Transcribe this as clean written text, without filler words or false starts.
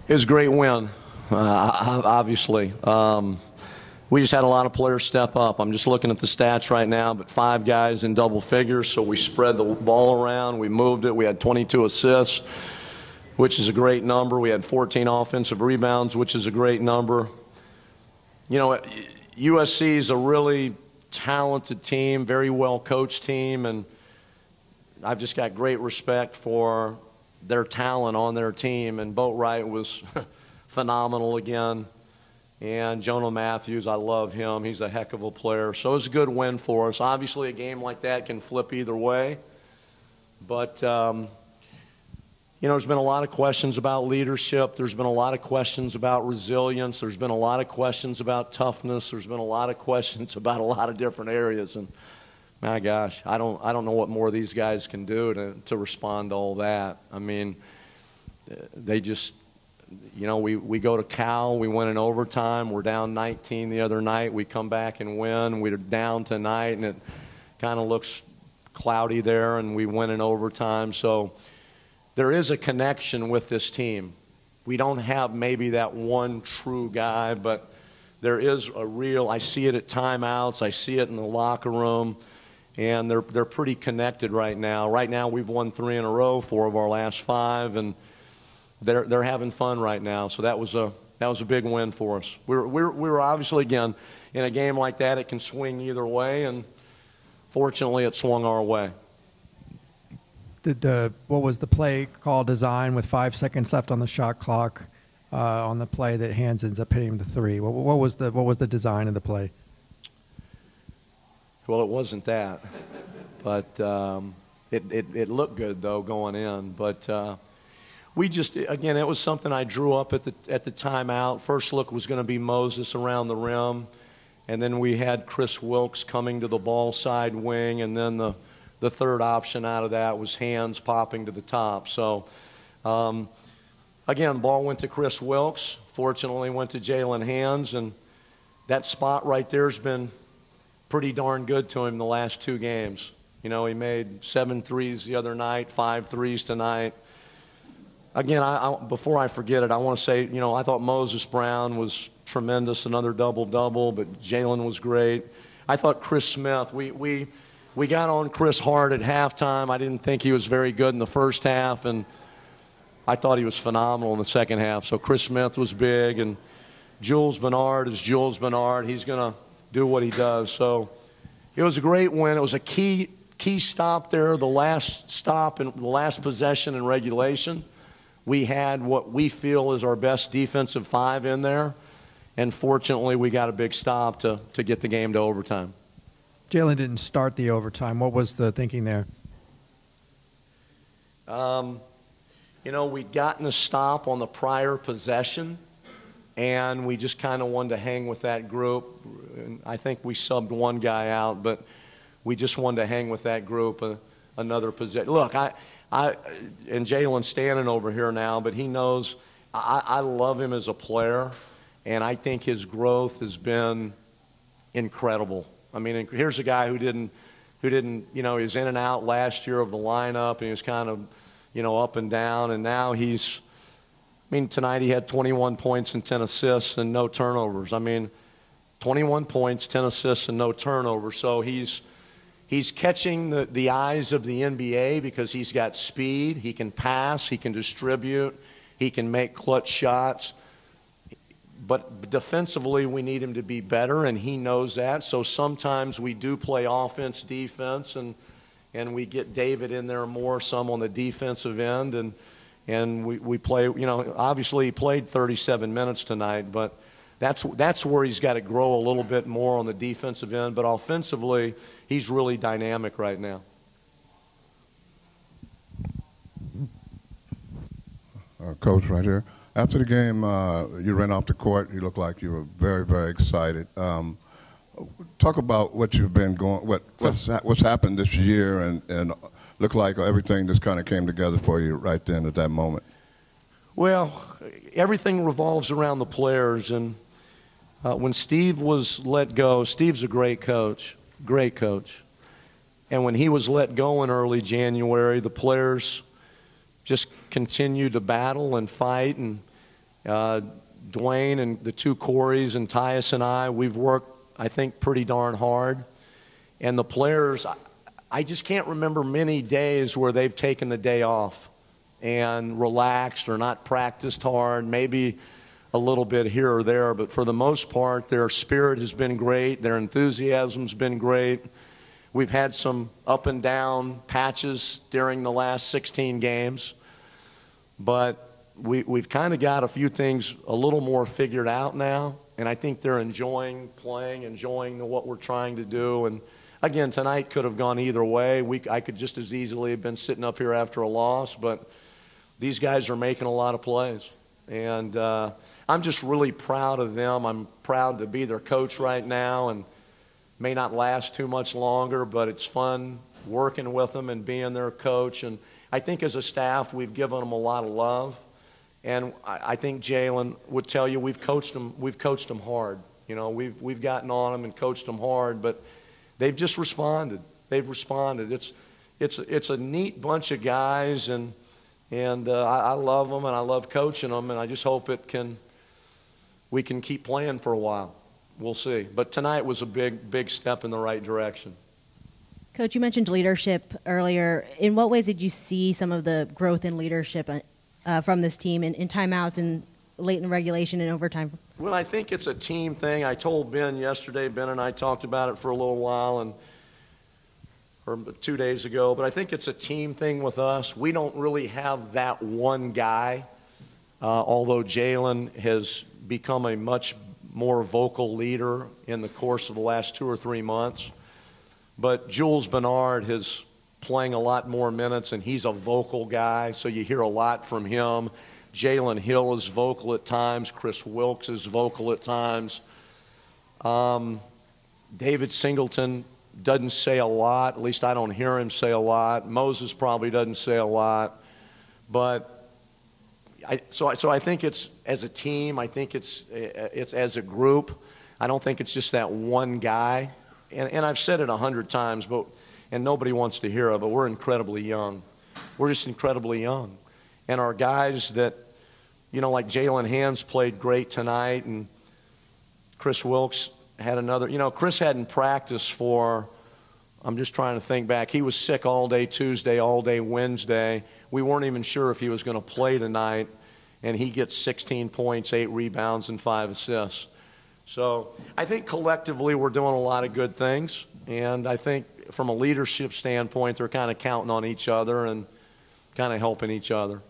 It was a great win, obviously. We just had a lot of players step up. I'm just looking at the stats right now, but 5 guys in double figures, so we spread the ball around, we moved it, we had 22 assists, which is a great number. We had 14 offensive rebounds, which is a great number. You know, USC is a really talented team, very well-coached team, and I've just got great respect for their talent on their team, and Boatwright was phenomenal again. And Jonah Matthews, I love him. He's a heck of a player. So it was a good win for us. Obviously, a game like that can flip either way. But, you know, there's been a lot of questions about leadership. There's been a lot of questions about resilience. There's been a lot of questions about toughness. There's been a lot of questions about a lot of different areas. And, my gosh, I don't know what more these guys can do to respond to all that. I mean, they just... You know, we go to Cal, we win in overtime, we're down 19 the other night, we come back and win, we're down tonight, and it kind of looks cloudy there, and we win in overtime. So there is a connection with this team. We don't have maybe that one true guy, but there is a real, I see it at timeouts, I see it in the locker room, and they're pretty connected right now. Right now we've won 3 in a row, 4 of our last 5, and they're having fun right now, so that was a big win for us. We were obviously, again, in a game like that, it can swing either way, and fortunately, it swung our way. What was the play call design with 5 seconds left on the shot clock on the play that Hands ends up hitting the 3? What was the design of the play? Well, it wasn't that, but it looked good though going in, but. We just, again, it was something I drew up at the timeout. First look was going to be Moses around the rim, and then we had Chris Wilkes coming to the ball side wing, and then the third option out of that was Hands popping to the top. So, again, the ball went to Chris Wilkes. Fortunately, went to Jaylen Hands, and that spot right there has been pretty darn good to him the last 2 games. You know, he made 7 threes the other night, 5 threes tonight. Again, before I forget it, I want to say, you know, I thought Moses Brown was tremendous, another double-double, but Jaylen was great. I thought Chris Smith, we got on Chris hard at halftime. I didn't think he was very good in the first half, and I thought he was phenomenal in the second half. So Chris Smith was big, and Jules Bernard is Jules Bernard. He's going to do what he does. So it was a great win. It was a key stop there, the last stop and the last possession in regulation. We had what we feel is our best defensive 5 in there, and fortunately we got a big stop to get the game to overtime. Jaylen didn't start the overtime. What was the thinking there? You know, we'd gotten a stop on the prior possession, and we just kind of wanted to hang with that group. I think we subbed 1 guy out, but we just wanted to hang with that group another possession. Look, and Jaylen's standing over here now, but he knows I love him as a player, and I think his growth has been incredible. I mean, here's a guy who didn't, you know, he was in and out last year of the lineup, and he was kind of, you know, up and down, and now he's, I mean, tonight he had 21 points and 10 assists and no turnovers. I mean, 21 points, 10 assists, and no turnovers. So he's catching the eyes of the NBA because he's got speed, he can pass, he can distribute, he can make clutch shots. But defensively, we need him to be better, and he knows that. So sometimes we do play offense, defense, and we get David in there more, some on the defensive end. And we play, you know, obviously he played 37 minutes tonight, but that's where he's got to grow a little bit more on the defensive end. But offensively, he's really dynamic right now. Coach, right here. After the game, you ran off the court. You looked like you were very, very excited. Talk about what you've been going, what's happened this year, and looked like everything just kind of came together for you right then at that moment. Well, everything revolves around the players, and when Steve was let go, Steve's a great coach, and when he was let go in early January, the players just continued to battle and fight, and Dwayne and the two Coreys and Tyus and I, we've worked, I think, pretty darn hard. And the players, I just can't remember many days where they've taken the day off and relaxed or not practiced hard, maybe a little bit here or there. But for the most part, their spirit has been great. Their enthusiasm's been great. We've had some up and down patches during the last 16 games. But we've kind of got a few things a little more figured out now, and I think they're enjoying playing, enjoying what we're trying to do. And again, tonight could have gone either way. I could just as easily have been sitting up here after a loss, but these guys are making a lot of plays. And I'm just really proud of them. I'm proud to be their coach right now, and may not last too much longer, but it's fun working with them and being their coach. And I think as a staff, we've given them a lot of love. And I think Jaylen would tell you we've coached them hard. You know, we've gotten on them and coached them hard, but they've just responded. They've responded. It's a neat bunch of guys, and I love them and I love coaching them, and I just hope we can keep playing for a while. We'll see. But tonight was a big step in the right direction. Coach, you mentioned leadership earlier. In what ways did you see some of the growth in leadership from this team in timeouts and late in the regulation and overtime? Well, I think it's a team thing. I told Ben yesterday, Ben and I talked about it for a little while, or 2 days ago, but I think it's a team thing with us. We don't really have that one guy, although Jaylen has become a much more vocal leader in the course of the last 2 or 3 months. But Jules Bernard is playing a lot more minutes, and he's a vocal guy, so you hear a lot from him. Jalen Hill is vocal at times. Chris Wilkes is vocal at times. David Singleton doesn't say a lot. At least I don't hear him say a lot. Moses probably doesn't say a lot. But so I think it's as a team. I think it's as a group. I don't think it's just that one guy. And I've said it 100 times, and nobody wants to hear it, but we're incredibly young. We're just incredibly young. And our guys that, like Jaylen Hands played great tonight, and Chris Wilkes had another. Chris hadn't practiced I'm just trying to think back. He was sick all day Tuesday, all day Wednesday. We weren't even sure if he was going to play tonight, and he gets 16 points, 8 rebounds, and 5 assists. So I think collectively we're doing a lot of good things, and I think from a leadership standpoint, they're kind of counting on each other and kind of helping each other.